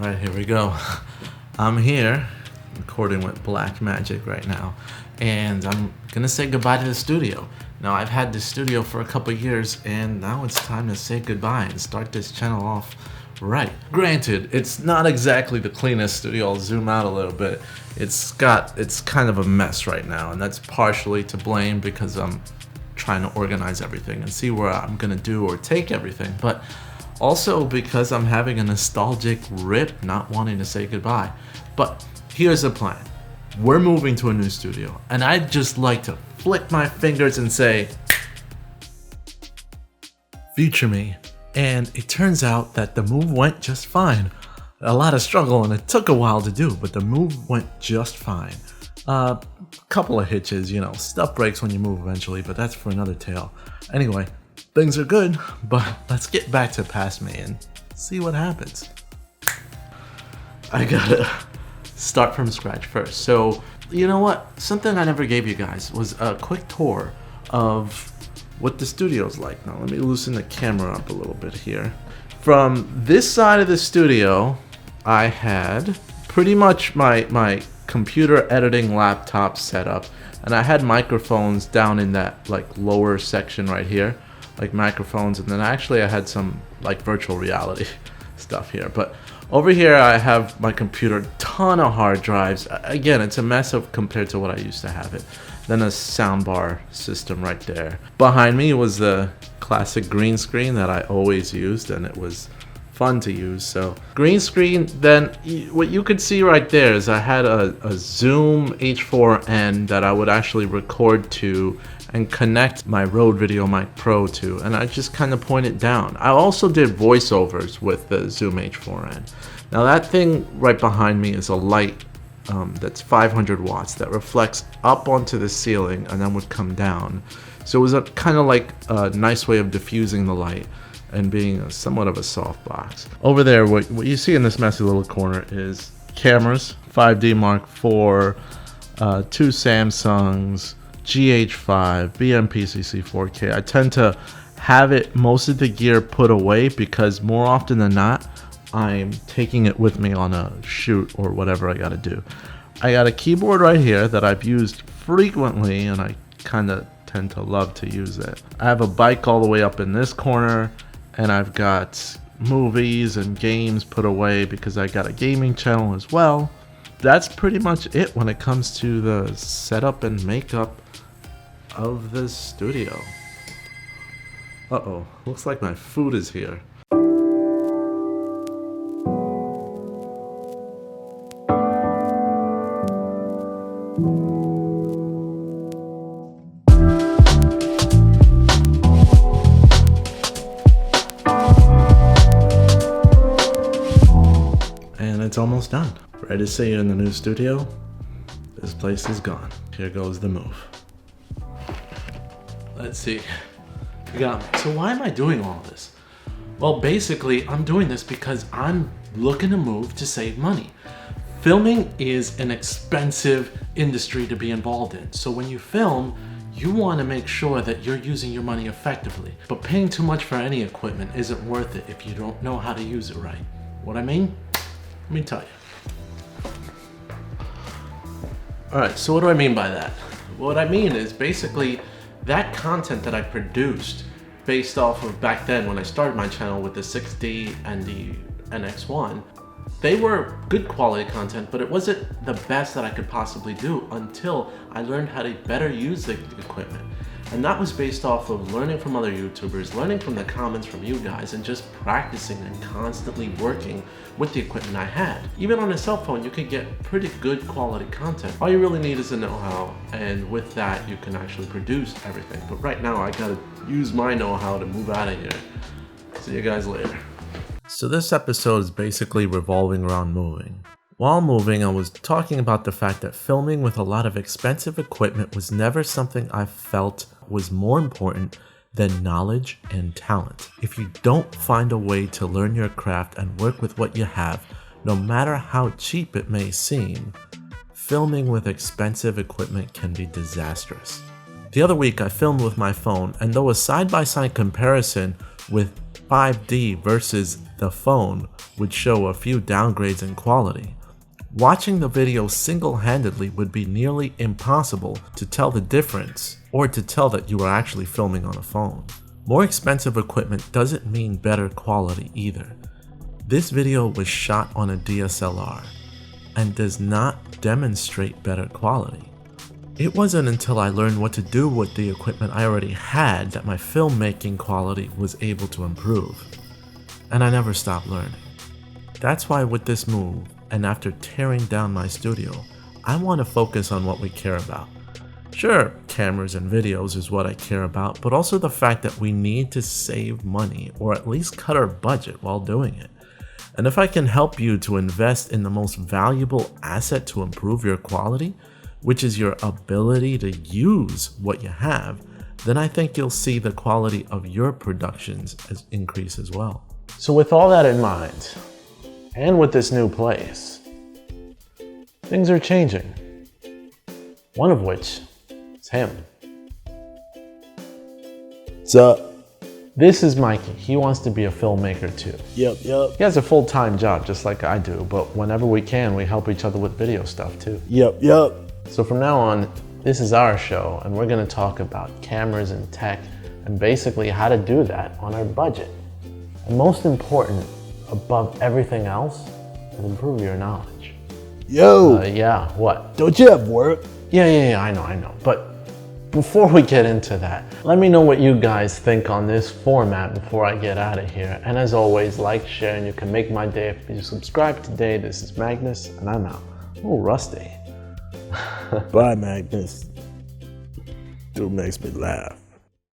Alright, here we go. I'm here recording with Blackmagic right now, and I'm gonna say goodbye to the studio. Now, I've had this studio for a couple years, and now it's time to say goodbye and start this channel off right. Granted, it's not exactly the cleanest studio. I'll zoom out a little bit. It's kind of a mess right now, and that's partially to blame because I'm trying to organize everything and see where I'm gonna do or take everything, but also because I'm having a nostalgic rip not wanting to say goodbye. But here's the plan. We're moving to a new studio, and I'd just like to flick my fingers and say, future me. And it turns out that the move went just fine. A lot of struggle, and it took a while to do, but the move went just fine. Couple of hitches, stuff breaks when you move eventually, but that's for another tale. Anyway, things are good, but let's get back to past me and see what happens. I gotta start from scratch first. So, you know what? Something I never gave you guys was a quick tour of what the studio's like. Now, let me loosen the camera up a little bit here. From this side of the studio, I had pretty much my computer editing laptop set up, and I had microphones down in that lower section right here, like microphones, and then actually I had some virtual reality stuff here. But over here I have my computer, ton of hard drives. Again, it's a mess compared to what I used to have it. Then a soundbar system right there. Behind me was the classic green screen that I always used, and it was fun to use. So green screen, then what you could see right there is I had a Zoom H4n that I would actually record to and connect my Rode VideoMic Pro to, and I just kind of point it down. I also did voiceovers with the Zoom H4n. Now that thing right behind me is a light that's 500 watts that reflects up onto the ceiling and then would come down. So it was a kind of like a nice way of diffusing the light and being somewhat of a soft box. Over there, what you see in this messy little corner is cameras, 5D Mark IV, 2 Samsungs, GH5, BMPCC 4K. I tend to have most of the gear put away because more often than not, I'm taking it with me on a shoot or whatever I gotta do. I got a keyboard right here that I've used frequently, and I kind of tend to love to use it. I have a bike all the way up in this corner, and I've got movies and games put away because I got a gaming channel as well. That's pretty much it when it comes to the setup and makeup of the studio. Uh-oh, looks like my food is here. And it's almost done. Ready to see you in the new studio? This place is gone. Here goes the move. Let's see. So why am I doing all this? Well, basically, I'm doing this because I'm looking to move to save money. Filming is an expensive industry to be involved in. So when you film, you want to make sure that you're using your money effectively. But paying too much for any equipment isn't worth it if you don't know how to use it right. What I mean? Let me tell you. Alright, so what do I mean by that? What I mean is basically that content that I produced based off of back then when I started my channel with the 6D and the NX1, they were good quality content, but it wasn't the best that I could possibly do until I learned how to better use the equipment. And that was based off of learning from other YouTubers, learning from the comments from you guys, and just practicing and constantly working with the equipment I had. Even on a cell phone, you can get pretty good quality content. All you really need is a know-how, and with that, you can actually produce everything. But right now, I gotta use my know-how to move out of here. See you guys later. So this episode is basically revolving around moving. While moving, I was talking about the fact that filming with a lot of expensive equipment was never something I felt was more important than knowledge and talent. If you don't find a way to learn your craft and work with what you have, no matter how cheap it may seem, filming with expensive equipment can be disastrous. The other week I filmed with my phone, and though a side-by-side comparison with 5D versus the phone would show a few downgrades in quality. Watching the video single-handedly would be nearly impossible to tell the difference or to tell that you are actually filming on a phone. More expensive equipment doesn't mean better quality either. This video was shot on a DSLR and does not demonstrate better quality. It wasn't until I learned what to do with the equipment I already had that my filmmaking quality was able to improve. And I never stopped learning. That's why with this move, and after tearing down my studio, I want to focus on what we care about. Sure, cameras and videos is what I care about, but also the fact that we need to save money or at least cut our budget while doing it. And if I can help you to invest in the most valuable asset to improve your quality, which is your ability to use what you have, then I think you'll see the quality of your productions increase as well. So with all that in mind, and with this new place, things are changing. One of which is him. What's up? This is Mikey. He wants to be a filmmaker too. Yep. He has a full-time job just like I do, but whenever we can, we help each other with video stuff too. Yep. So from now on, this is our show, and we're gonna talk about cameras and tech, and basically how to do that on our budget. And most important, above everything else, is improve your knowledge. Yo. Yeah, what? Don't you have work? Yeah, I know. But before we get into that, let me know what you guys think on this format before I get out of here. And as always, like, share, and you can make my day if you subscribe today. This is Magnus, and I'm out. A little rusty. Bye, Magnus. Dude makes me laugh.